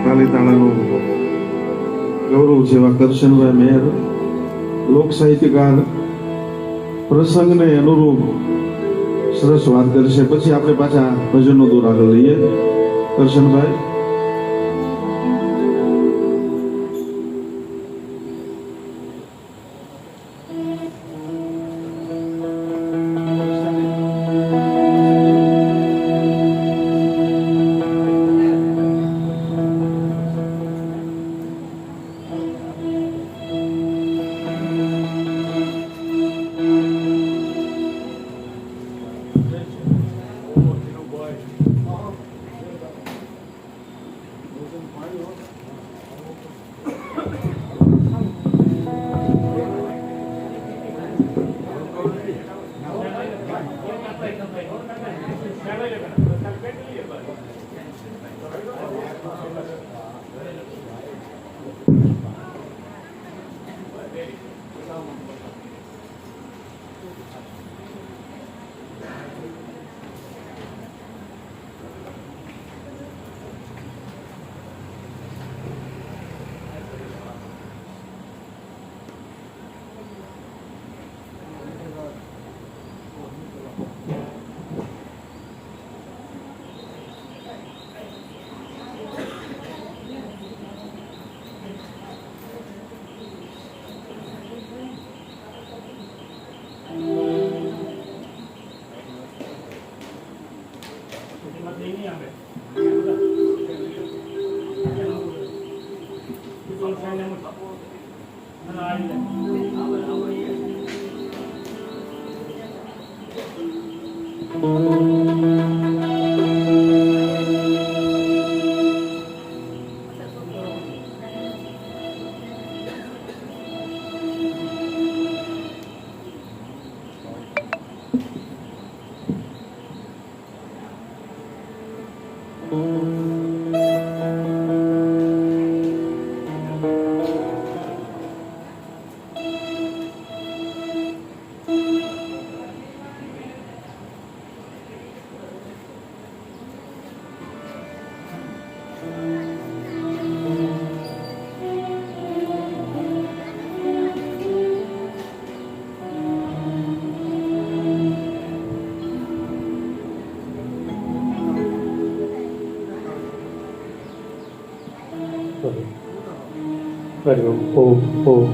પાલીતાણાનું ગૌરવ છે એવા કરશનભાઈ મેર લોક સાહિત્યકાર પ્રસંગને અનુરૂપ સરસ વાત કરશે, પછી આપણે પાછા ભજનનો દોર આગળ લઈએ. કરશનભાઈ. હરિઓમ. ઓમ ઓમ.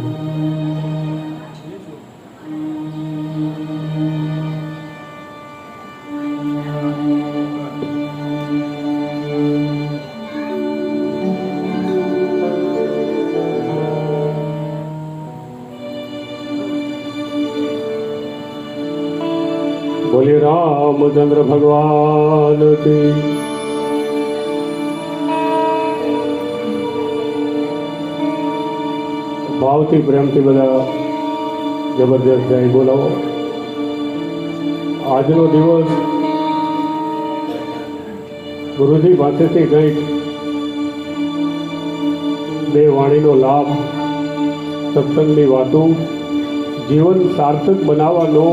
બોલે રામચંદ્ર ભગવાન કી. ભાવથી પ્રેમથી બધા જબરદસ્ત જય બોલાવો. આજનો દિવસ ગુરુજી પાસેથી કંઈક બે વાણીનો લાભ, સત્સંગની વાતો, જીવન સાર્થક બનાવવાનો